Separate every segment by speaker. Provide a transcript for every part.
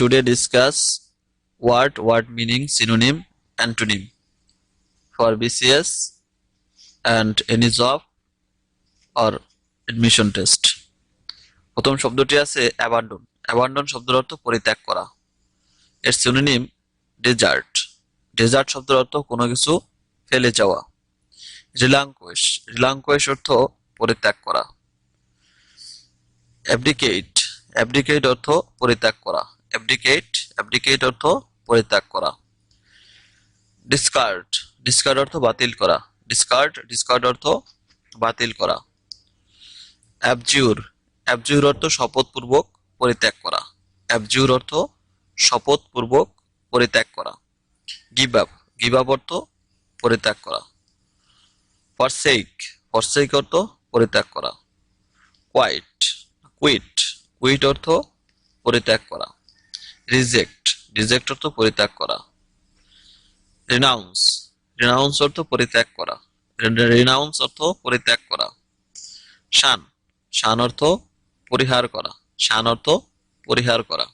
Speaker 1: today discuss word meaning, synonym, antonym for BCS and any job or admission test. প্রথম শব্দটি আছে abandon. Abandon শব্দের অর্থ পরিত্যাগ করা। এর সিনোনিম ডেজার্ট। ডেজার্ট শব্দের অর্থ কোনো কিছু ফেলে যাওয়া। রিলাঙ্কুইশ। রিলাঙ্কুইশ অর্থ পরিত্যাগ করা। অ্যাবডিকেট। অ্যাবডিকেট অর্থ পরিত্যাগ করা। অ্যাবডিকেট। অ্যাবডিকেট অর্থ পরিত্যাগ করা। ডিসকার্ড। ডিসকার্ড অর্থ বাতিল করা। ডিসকার্ড। ডিসকার্ড অর্থ বাতিল করা। অ্যাবজিউর। অ্যাবজিউর অর্থ শপথপূর্বক পরিত্যাগ করা। অ্যাবজিউর অর্থ শপথপূর্বক পরিত্যাগ করা। Give up. গিভ আপ অর্থ পরিত্যাগ করা। ফরসেক। ফরসেক অর্থ পরিত্যাগ করা। কোয়াইট। কুইট। কুইট অর্থ পরিত্যাগ করা। রিজেক্ট। রিজেক্ট অর্থ পরিত্যাগ করা। রিনাউন্স। রিনাউন্স অর্থ পরিত্যাগ করা। রিনাউন্স অর্থ পরিত্যাগ করা। শান। শান অর্থ পরিহার করা। শান অর্থ পরিহার করা।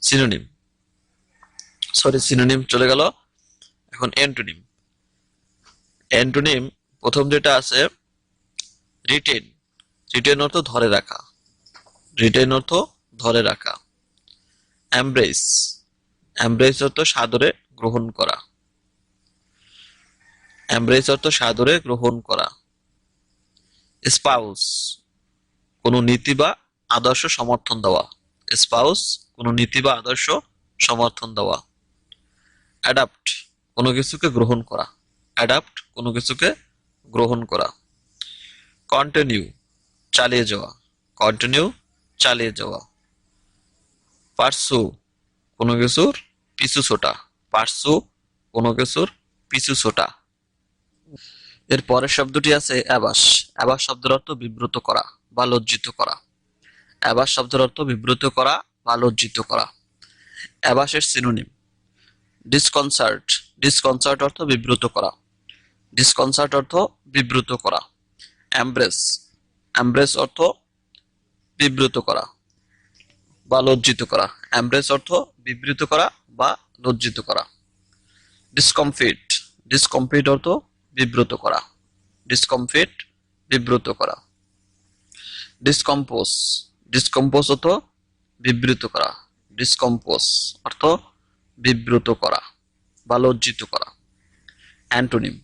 Speaker 1: সিনোনিম। সিনোনিম চলে গেল। এখন অ্যান্টোনিম। অ্যান্টোনিম প্রথম যেটা আছে রিটেন। রিটেন অর্থ ধরে রাখা। রিটেন অর্থ ধরে রাখা। এমব্রেস। এমব্রেস অর্থ সাদরে গ্রহণ করা। এমব্রেস অর্থ সাদরে গ্রহণ করা। স্পাউস। কোনো নীতি বা আদর্শ সমর্থন দেওয়া। স্পাউস কোনো নীতি বা আদর্শ সমর্থন দেওয়া। অ্যাডাপ্ট। কোনো কিছুকে গ্রহণ করা। অ্যাডাপ্ট কোনো কিছুকে গ্রহণ করা। কন্টিনিউ। চালিয়ে যাওয়া। কন্টিনিউ চালিয়ে যাওয়া। পার্সু। কোনো কিছুর পিছু ছোটা। পার্সু কোনো কিছুর পিছু ছোটা। এর পরের শব্দটি আছে অ্যাবাস। অ্যাবাস শব্দের অর্থ বিব্রত করা বা লজ্জিত করা। অ্যাবাস শব্দের অর্থ বিব্রত করা বা লজ্জিত করা। অ্যাবাসের সিনোনিম ডিসকনসার্ট। ডিসকনসার্ট অর্থ বিব্রত করা। ডিসকনসার্ট অর্থ বিব্রত করা। এমব্রেস। এমব্রেস অর্থ বিব্রত করা বা লজ্জিত করা। এমব্রেস অর্থ বিব্রত করা বা লজ্জিত করা। ডিসকমফিট। ডিসকমফিট অর্থ বিব্রত করা। ডিসকমফিট বিব্রত করা। ডিসকম্পোজ। ডিসকম্পোজ অর্থ বিব্রত করা। ডিসকম্পোজ অর্থ বিব্রত করা বা লজ্জিত করা। Antonym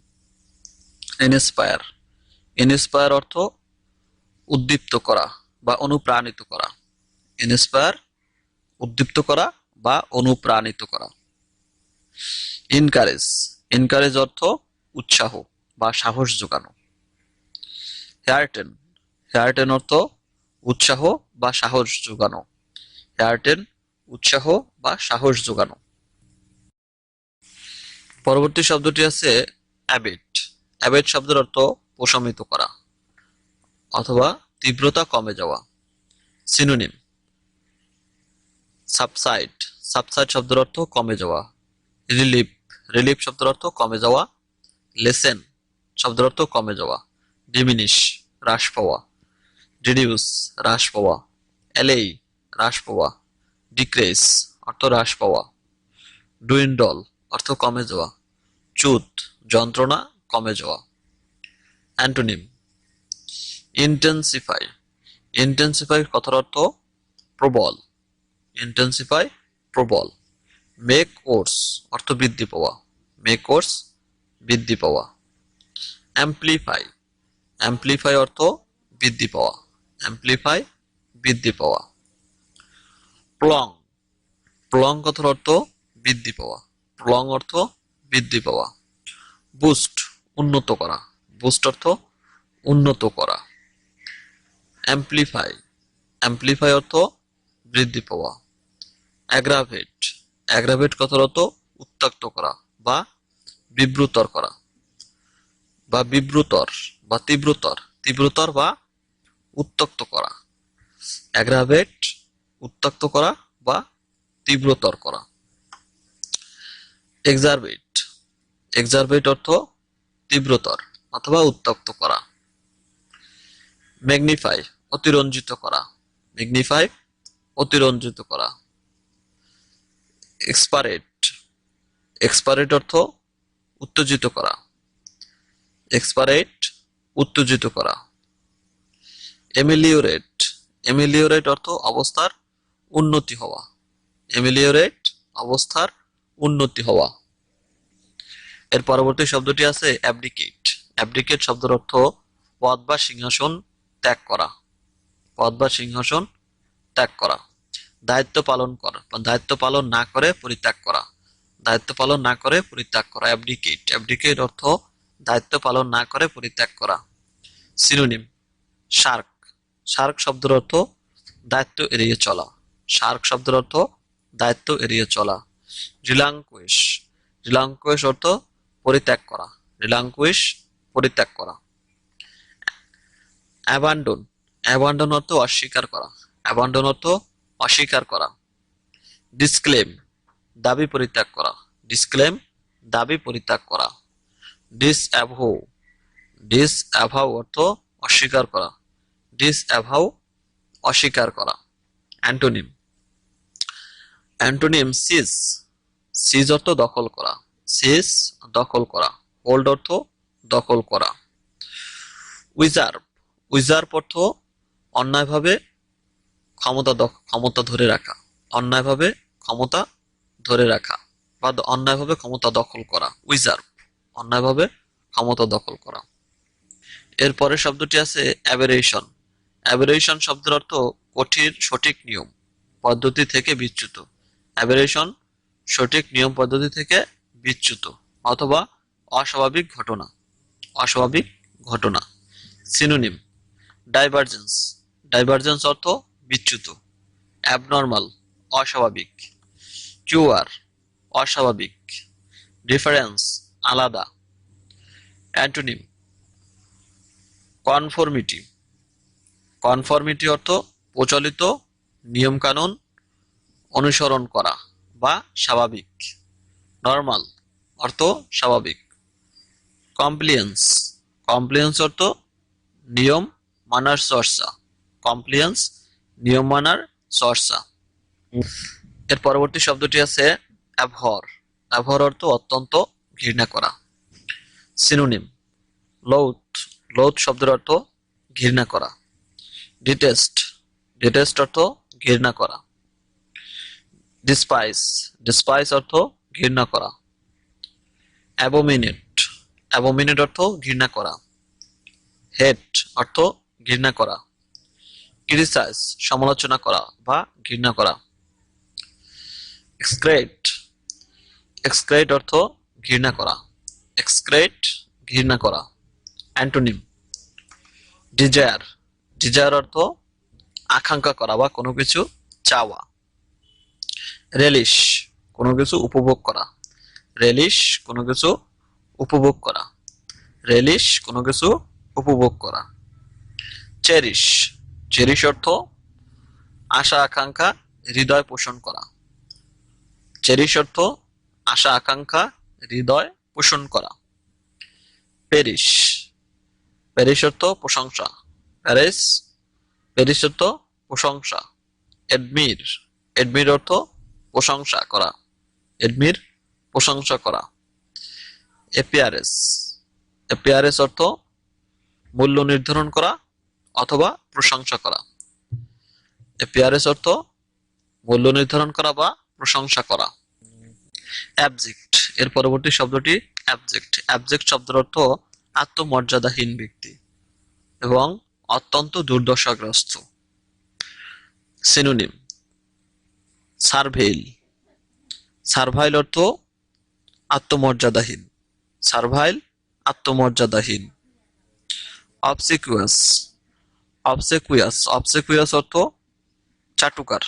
Speaker 1: inspire. ইনস্পায়ার অর্থ উদ্দীপ্ত করা বা অনুপ্রাণিত করা। ইনস্পায়ার উদ্দীপ্ত করা বা অনুপ্রাণিত করা। ইনকারেজ। ইনকারেজ অর্থ উৎসাহ বা সাহস যোগানো। হেয়ারটেন। হেয়ারটেন অর্থ উৎসাহ বা সাহস যোগানো। হেয়ারটেন উৎসাহ বা সাহস যোগানো। পরবর্তী শব্দটি আছে অ্যাবেট। অ্যাবেট শব্দের অর্থ প্রশমিত করা অথবা তীব্রতা কমে যাওয়া। Synonym subside. সাবসাইড শব্দের অর্থ কমে যাওয়া। রিলিফ। রিলিফ শব্দের অর্থ কমে যাওয়া। লেসেন শব্দের অর্থ কমে যাওয়া। ডিমিনিশ হ্রাস পাওয়া। রিডিউস হ্রাস পাওয়া। এলেই হ্রাস পাওয়া। ডিক্রেস অর্থ হ্রাস পাওয়া। ডুইন্ডল অর্থ কমে যাওয়া। চুত যন্ত্রণা কমে যাওয়া। Antonym intensify. ইন্টেন্সিফাই কথার অর্থ প্রবল। ইন্টেন্সিফাই প্রবল। মেক ওর্স অর্থ বৃদ্ধি পাওয়া। মেক ওর্স বৃদ্ধি পাওয়া। অ্যাম্প্লিফাই। অ্যাম্প্লিফাই অর্থ বৃদ্ধি পাওয়া। অ্যাম্প্লিফাই বৃদ্ধি পাওয়া। প্রলং। প্রলং কথার অর্থ বৃদ্ধি পাওয়া। প্রলং অর্থ বৃদ্ধি পাওয়া। বুস্ট উন্নত করা। বুস্ট অর্থ উন্নত করা। অ্যাম্প্লিফাই। অ্যাম্প্লিফাই অর্থ বৃদ্ধি পাওয়া। অ্যাগ্রাভেট। অ্যাগ্রাভেট কথার অর্থ উত্ত্যক্ত করা বা বিব্রতর করা বা বিব্রতর বা তীব্রতর। তীব্রতর বা উত্ত্যক্ত করা। অ্যাগ্রাভেট উত্ত্যক্ত করা বা তীব্রতর করা। এক্সারবেট। এক্সারবেট অর্থ তীব্রতর অথবা উত্ত্যক্ত করা। ম্যাগনিফাই অতিরঞ্জিত করা। ম্যাগনিফাই অতিরঞ্জিত করা। এক্সপারেট, এক্সপারেট অর্থ উত্তেজিত করা, এক্সপারেট উত্তেজিত করা। এমিলিওরেট, এমিলিওরেট অর্থ অবস্থার উন্নতি হওয়া, এমিলিওরেট অবস্থার উন্নতি হওয়া। এর পরবর্তী শব্দটি আছে অ্যাবডিকেট, অ্যাবডিকেট শব্দের অর্থ পদ বা সিংহাসন ত্যাগ করা, পদ বা সিংহাসন ত্যাগ করা। দায়িত্ব পালন করা বা দায়িত্ব পালন না করে পরিত্যাগ করা, দায়িত্ব পালন না করে পরিত্যাগ করা, অ্যাবডিকেট, অ্যাবডিকেট অর্থ দায়িত্ব পালন না করে পরিত্যাগ করা। সিনোনিম শার্ক, শার্ক শব্দের অর্থ দায়িত্ব এড়িয়ে চলা, শার্ক শব্দের অর্থ দায়িত্ব এড়িয়ে চলা। রিলাঙ্কুইশ, রিলাঙ্কুইশ অর্থ পরিত্যাগ করা, রিলাঙ্কুইশ পরিত্যাগ করা। অ্যাবান্ডন, অ্যাবান্ডন অর্থ অস্বীকার করা, অ্যাবান্ডন অর্থ অস্বীকার করা। ডিসক্লেম, দাবি পরিত্যাগ করা, ডিসক্লেম দাবি পরিত্যাগ করা। ডিসঅ্যাভো, ডিসঅ্যাভাউ অর্থ অস্বীকার করা, ডিসঅ্যাভাউ অস্বীকার করা। অ্যান্টোনিম, অ্যান্টোনিম সিজ, সিজ অর্থ দখল করা, সিজ দখল করা। হোল্ড অর্থ দখল করা। উইজার্ভ, উইজার্ভ অর্থ অন্যায়ভাবে ক্ষমতা ধরে রাখা, অন্যায়ভাবে ক্ষমতা ধরে রাখা বা অন্যায়ভাবে ক্ষমতা দখল করা। উইজার্ভ অন্যায়ভাবে ক্ষমতা দখল করা। এর পরের শব্দটি আছে অ্যাবেরেশন, অ্যাবেরেশন শব্দের অর্থ কঠিন সঠিক নিয়ম পদ্ধতি থেকে বিচ্যুত, অ্যাবেরেশন সঠিক নিয়ম পদ্ধতি থেকে বিচ্যুত অথবা অস্বাভাবিক ঘটনা, অস্বাভাবিক ঘটনা। সিনোনিম ডাইভারজেন্স, ডাইভারজেন্স অর্থ বিচ্যুত। অ্যাবনর্মাল অস্বাভাবিক। কিউআর অস্বাভাবিক। ডিফারেন্স আলাদা। অ্যান্টোনিম কনফর্মিটি, কনফর্মিটি অর্থ প্রচলিত নিয়মকানুন অনুসরণ করা বা স্বাভাবিক। নর্মাল অর্থ স্বাভাবিক। কমপ্লিয়েন্স, কমপ্লিয়েন্স অর্থ নিয়ম মানার চর্চা, কমপ্লিয়েন্স নিয়ম মানার চর্চা। এর পরবর্তী শব্দটি আছে অ্যাবহর, অ্যাবহর অর্থ অত্যন্ত ঘৃণা করা। সিনোনিম লৌথ, লৌথ শব্দের অর্থ ঘৃণা করা। ডিটেস্ট, ডিটেস্ট অর্থ ঘৃণা করা। ডিসপাইস, ডিসপাইস অর্থ ঘৃণা করা। অ্যাবোমিনেট, অ্যাবোমিনেট অর্থ ঘৃণা করা। হেট অর্থ ঘৃণা করা। ক্রিটিসাইজ সমালোচনা করা বা ঘৃণা করা। এক্সক্রেট, এক্সক্রেট অর্থ ঘৃণা করা, এক্সক্রেট ঘৃণা করা। অ্যান্টোনিম ডিজায়ার, ডিজায়ার অর্থ আকাঙ্ক্ষা করা বা কোনো কিছু চাওয়া। রেলিশ কোনো কিছু উপভোগ করা, রেলিশ কোনো কিছু উপভোগ করা, রেলিশ কোনো কিছু উপভোগ করা। চেরিশ, চেরিশ অর্থ আশা আকাঙ্ক্ষা হৃদয় পোষণ করা, চেরিশ অর্থ আশা আকাঙ্ক্ষা হৃদয় পোষণ করা। পেরিশ, পেরিশ অর্থ প্রশংসা, প্যারিস পেরিশ অর্থ প্রশংসা। এডমির, এডমির অর্থ প্রশংসা করা, এডমির প্রশংসা করা। এপিয়ারেস, এপিয়ারেস অর্থ মূল্য নির্ধারণ করা অথবা প্রশংসা করা, এপিয়ারেস অর্থ মূল্য নির্ধারণ করা বা প্রশংসা করা। অ্যাবজেক্ট, এর পরবর্তী শব্দটি অ্যাবজেক্ট, অ্যাবজেক্ট শব্দের অর্থ আত্মমর্যাদাহীন ব্যক্তি এবং অত্যন্ত দুর্দশাগ্রস্ত। সিনোনিম সার্ভেইল, সার্ভাইল অর্থ আত্মমর্যাদাহীন, সার্ভাইল আত্মমর্যাদাহীন। অবসিকুয়াস, অবসেকুয়াস, অবসেকুয়াস অর্থ চাটুকার,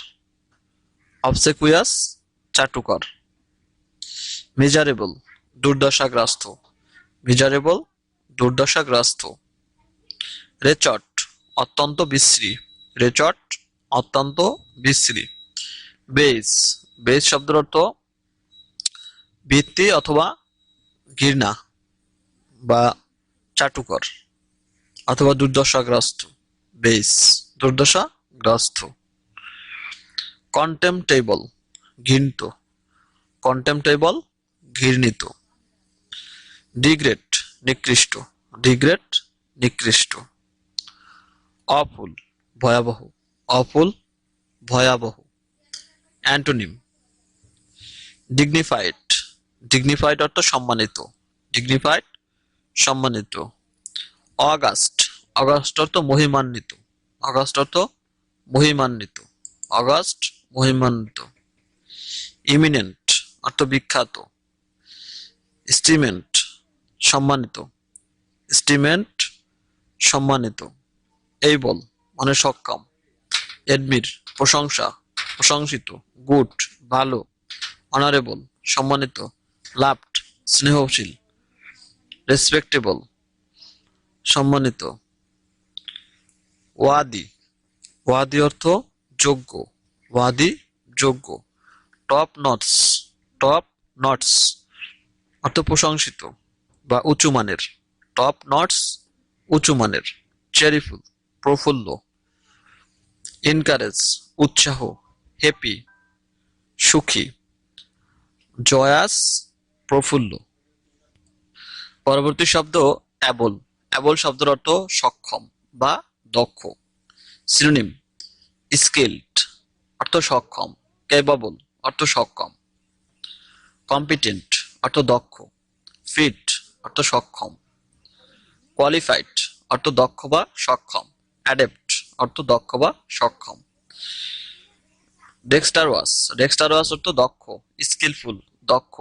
Speaker 1: অবসেকুয়াস চাটুকার। Miserable দুর্দশাগ্রস্ত, miserable দুর্দশাগ্রস্ত। রেচট অত্যন্ত বিশ্রী, রেচট অত্যন্ত বিশ্রী। বেজ, বেজ শব্দের অর্থ ভিত্তি অথবা ঘৃণা বা চাটুকর অথবা দুর্দশাগ্রস্ত। বেজ দুর্দশাগ্রস্ত। কন্টেম্পটেবল ঘৃণিত, কন্টেম্পটেবল ঘৃণিত। ডিগ্রেড নিকৃষ্ট, ডিগ্রেড নিকৃষ্ট। অফুল ভয়াবহ, অফুল ভয়াবহ। অ্যান্টোনিম ডিগনিফাইড, ডিগনিফাইড অর্থ সম্মানিত, ডিগনিফাইড সম্মানিত। অগাস্ট, অগাস্ট অর্থ মহিমান্বিত, অগাস্ট অর্থ মহিমান্বিত, অগাস্ট মহিমান্বিত। ইমিনেন্ট অর্থ বিখ্যাত। স্টিমেন্ট সম্মানিত, স্টিমেন্ট সম্মানিত। এইবল মানে সক্ষম। এডমির প্রশংসা, প্রশংসিত। গুড ভালো। অনারেবল সম্মানিত। লাভড স্নেহশীল। রেসপেক্টেবল সম্মানিত। ওয়াদি, ওয়াদি অর্থ যোগ্য, ওয়াদি যোগ্য। টপ নটস, টপ নটস অর্থ প্রশংসিত বা উঁচু মানের, টপ নটস উঁচু মানের। চেরিফুল প্রফুল্ল। এনকারেজ উৎসাহ, হ্যাপি সুখী। জয়াস প্রফুল্ল। পরবর্তী শব্দ অ্যাবল, অ্যাবল শব্দের অর্থ সক্ষম বা দক্ষ। সিনোনিম স্কিলড অর্থ সক্ষম, ক্যাপাবল অর্থ সক্ষম। কম্পিটেন্ট অর্থ দক্ষ, ফিট অর্থ সক্ষম। কোয়ালিফাইড অর্থ দক্ষ বা সক্ষম। অ্যাডেপ্ট অর্থ দক্ষ বা সক্ষম। ডেক্সটারওয়াস, ডেক্সটারওয়াস অর্থ দক্ষ, স্কিলফুল দক্ষ।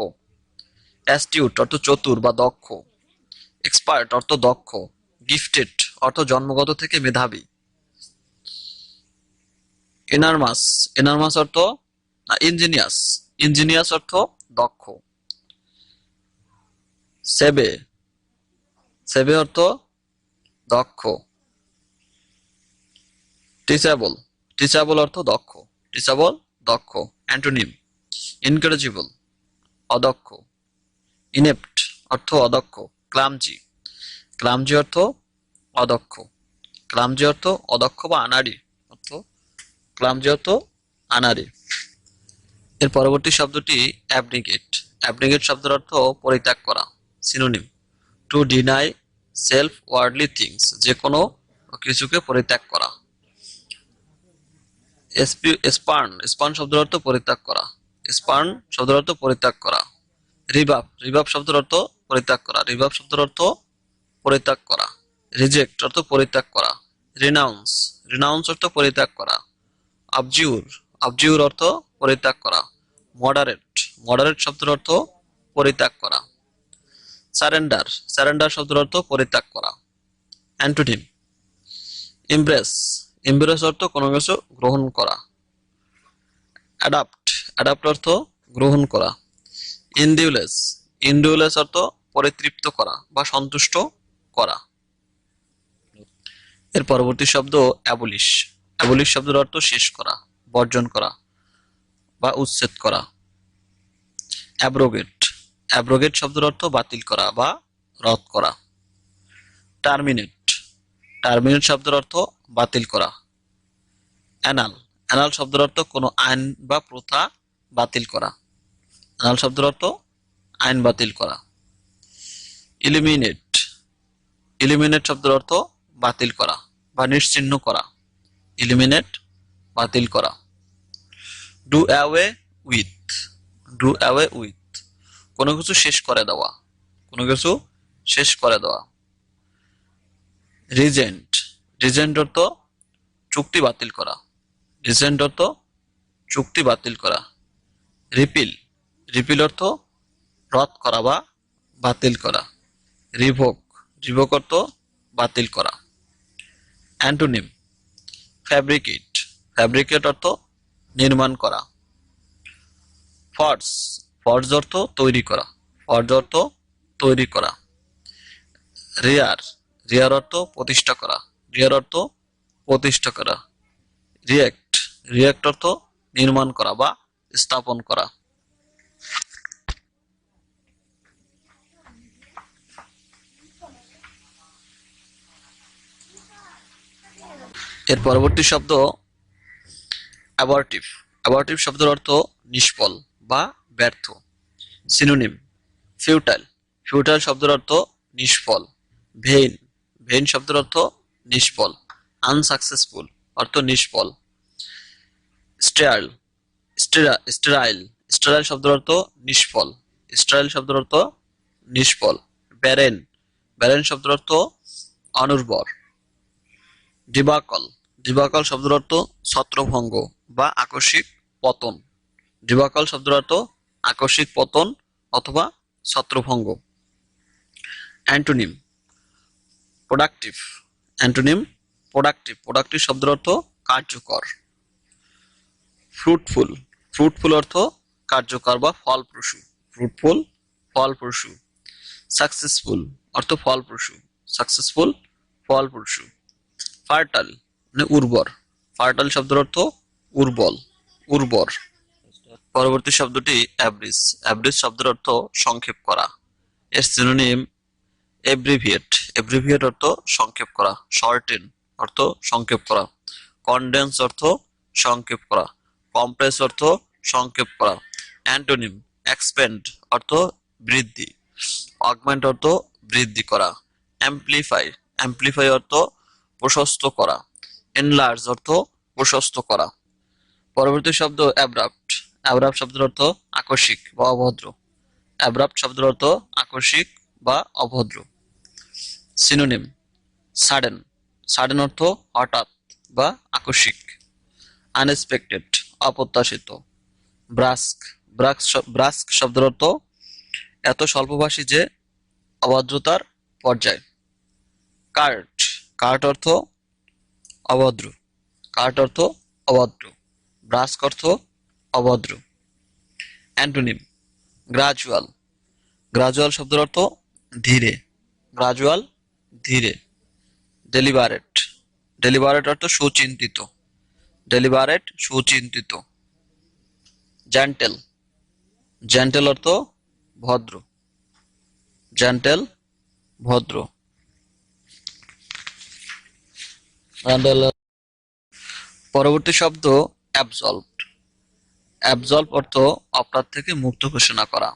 Speaker 1: অ্যাস্টিউট অর্থ চতুর বা দক্ষ। এক্সপার্ট অর্থ দক্ষ। গিফটেড অর্থ জন্মগত থেকে মেধাবী। এনারমাস, এনারমাস অর্থ ইঞ্জিনিয়াস, ইঞ্জিনিয়াস অর্থ দক্ষ। সেবে, সেবে অর্থ দক্ষ। টিচাবল, টিচাবল অর্থ দক্ষ, টিচাবল দক্ষ। অ্যান্টোনিম ইনকারেজিবল অদক্ষ। ইনেপ্ট অর্থ অদক্ষ। ক্লামজি, ক্লামজি অর্থ অদক্ষ, ক্লামজি অর্থ অদক্ষ বা আনাড়ি অর্থ, ক্লামজি অর্থ আনাড়ি। এর পরবর্তী শব্দটি অ্যাবনিগেট, অ্যাবনিগেট শব্দের অর্থ পরিত্যাগ করা। Synonym to deny self worldly things, যে কোনো কিছুকে পরিত্যাগ করা। স্পার্ন, স্পার্ন শব্দের অর্থ পরিত্যাগ করা, স্পার্ন শব্দের অর্থ পরিত্যাগ করা। রিভাব, রিভাব শব্দের অর্থ পরিত্যাগ করা, রিভাব শব্দের অর্থ পরিত্যাগ করা। রিজেক্ট অর্থ পরিত্যাগ করা। রিনাউন্স, রিনাউন্স অর্থ পরিত্যাগ করা। আবজিউর, আবজিউর অর্থ পরিত্যাগ করা। মডারেট, মডারেট শব্দের অর্থ পরিত্যাগ করা। সারেন্ডার, সারেন্ডার শব্দের অর্থ পরিত্যাগ করা। অ্যান্টোনিম ইমপ্রেস, ইমপ্রেস অর্থ কোনো কিছু গ্রহণ করা। অ্যাডাপ্ট, অ্যাডাপ্ট অর্থ গ্রহণ করা। ইনডিউলেস, ইনডিউলেস অর্থ পরিতৃপ্ত করা বা সন্তুষ্ট করা। এর পরবর্তী শব্দ অ্যাবলিশ, অ্যাবলিশ শব্দের অর্থ শেষ করা, বর্জন করা বা উচ্ছেদ করা। অ্যাব্রোগেট, অ্যাব্রোগেট শব্দের অর্থ বাতিল করা বা রদ করা। টার্মিনেট, টার্মিনেট শব্দের অর্থ বাতিল করা। অ্যানাল, অ্যানাল শব্দের অর্থ কোনো আইন বা প্রথা বাতিল করা, অ্যানাল শব্দের অর্থ আইন বাতিল করা। ইলিমিনেট, ইলিমিনেট শব্দের অর্থ বাতিল করা বা নিশ্চিহ্ন করা, ইলিমিনেট বাতিল করা। Do away with, do away with কোনো কিছু শেষ করে দেওয়া, কোনো কিছু শেষ করে দেওয়া। রিজেন্ট, রিজেন্ট অর্থ চুক্তি বাতিল করা, রিজেন্ট অর্থ চুক্তি বাতিল করা। রিপিল, রিপিল অর্থ রদ করা বা বাতিল করা। রিভোক, রিভোক অর্থ বাতিল করা। অ্যান্টোনিম ফ্যাব্রিকেট, ফ্যাব্রিকেট অর্থ নির্মাণ করা। ফর্জ, ফর্জ অর্থ তৈরি করা, ফর্জ অর্থ তৈরি করা। রেয়ার, রেয়ার অর্থ প্রতিষ্ঠা করা, রেয়ার অর্থ প্রতিষ্ঠা করা। রিয়েক্ট, রিয়েক্ট অর্থ নির্মাণ করা বা স্থাপন করা। এর পরবর্তী শব্দ অ্যাবর্টিভ, অ্যাবর্টিভ শব্দের অর্থ নিষ্ফল বা ব্যর্থ। সিনোনিম ফিউটাইল ফিউটাইল শব্দের অর্থ নিষ্ফল। ভেইন ভেইন শব্দের অর্থ নিষ্ফল। আনসাকসেসফুল অর্থ নিষ্ফল। স্টেরাইল স্টেরাইল স্টেরাইল শব্দের অর্থ নিষ্ফল। স্টেরাইল শব্দের অর্থ নিষ্ফল। ব্যারেন ব্যারেন শব্দের অর্থ অনুর্বর। ডিবাকল ডিবাকল শব্দের অর্থ ছত্রভঙ্গ বা আকস্মিক পতন। ডিবাকল শব্দের অর্থ আকস্মিক পতন অথবা ছত্রভঙ্গ। Antonym productive antonym productive productive শব্দের অর্থ কার্যকর। ফ্রুটফুল ফ্রুটফুল অর্থ কার্যকর বা ফলপ্রসূ। ফ্রুটফুল ফলপ্রসূ। সাকসেসফুল অর্থ ফলপ্রসূ। সাকসেসফুল ফলপ্রসূ। ফার্টাইল মানে উর্বর। ফার্টাইল শব্দের অর্থ উর্বর উর্বর। পরবর্তী শব্দটি অ্যাব্রিজ অ্যাব্রিজ শব্দের অর্থ সংক্ষেপ করা। এর সিনোনিম এব্রিভিয়েট এব্রিভিয়েট অর্থ সংক্ষেপ করা। শর্টেন অর্থ সংক্ষেপ করা। কনডেন্স অর্থ সংক্ষেপ করা। কম্প্রেস অর্থ সংক্ষেপ করা। অ্যান্টোনিম এক্সপ্যান্ড অর্থ বৃদ্ধি। অগমেন্ট অর্থ বৃদ্ধি করা। অ্যাম্প্লিফাই অ্যাম্প্লিফাই অর্থ প্রশস্ত করা। এনলার্জ অর্থ প্রশস্ত করা। পরবর্তী শব্দ অ্যাব্রাপ্ট অ্যাব্রাপ্ট শব্দের অর্থ আকস্মিক বা অভদ্র। অ্যাব্রাপ্ট শব্দের অর্থ আকস্মিক বা অভদ্র। সিনোনিম সাডেন সাডেন অর্থ হঠাৎ বা আকস্মিক। আনএক্সপেক্টেড অপ্রত্যাশিত। ব্রাস্ক ব্রাস্ক শব্দের অর্থ এত স্বল্পভাষী যে অভদ্রতার পর্যায়। কার্ট কার্ট অর্থ অভদ্র। কার্ট অর্থ অভদ্র। ব্রাস্ক অর্থ অভদ্র। অ্যান্টোনিম গ্রাজুয়াল গ্রাজুয়াল শব্দের অর্থ ধীরে। গ্রাজুয়াল ধীরে। ডেলিবারেট ডেলিবারেট অর্থ সুচিন্তিত। ডেলিবারেট সুচিন্তিত। জেন্টেল জেন্টেল অর্থ ভদ্র। জেন্টেল ভদ্র। পরবর্তী শব্দ অ্যাবসলভড অ্যাবসলভ অর্থ অপরাধ থেকে মুক্ত ঘোষণা করা,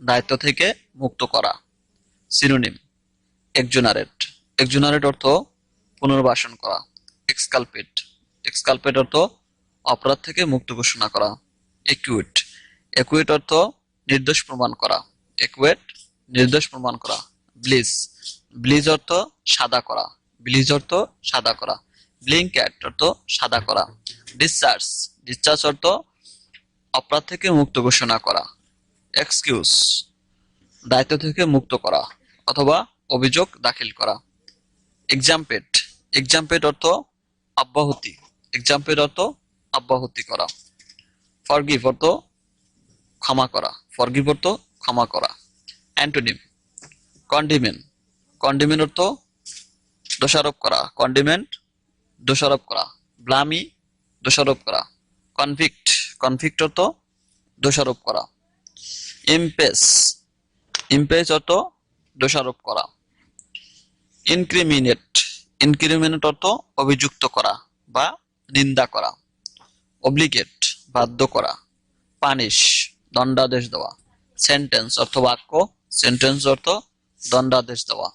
Speaker 1: দায়িত্ব থেকে মুক্ত করা। সিনোনিম এক্সোনারেট এক্সোনারেট অর্থ পুনর্বাসন করা। এক্সকালপেট এক্সকালপেট অর্থ অপরাধ থেকে মুক্ত ঘোষণা করা। একুয়েট একুয়েট অর্থ নির্দোষ প্রমাণ করা। একুয়েট নির্দোষ প্রমাণ করা। ব্লিজ ব্লিজ অর্থ সাদা করা। ব্লিজ অর্থ সাদা করা। ব্লিঙ্কেট অর্থ সাদা করা। ডিসচার্জ ডিসচার্জ অর্থ অপরাধ থেকে মুক্ত ঘোষণা করা। এক্সকিউজ দায়িত্ব থেকে মুক্ত করা অথবা অভিযোগ দাখিল করা। এক্সাম্পেট এক্সাম্পেট অর্থ অব্যাহতি। এক্সাম্পেট অর্থ অব্যাহতি করা। ফরগিভ অর্থ ক্ষমা করা। ফরগিভ অর্থ ক্ষমা করা। অ্যান্টোনিম কন্ডিমেন্ট কন্ডিমেন্ট অর্থ দোষারোপ করা। কন্ডিমেন্ট দোষারোপ করা। ব্লামি দোষারোপ করা। কনভিক্ট কনভিক্ট অর্থ দোষারোপ করা। ইমপেস ইমপেস অর্থ দোষারোপ করা। ইনক্রিমিনেট ইনক্রিমিনেট অর্থ অভিযুক্ত করা বা নিন্দা করা। অব্লিগেট বাধ্য করা। পানিশ দণ্ডাদেশ দেওয়া। সেন্টেন্স অর্থ বাক্য। সেন্টেন্স অর্থ দণ্ডাদেশ দেওয়া।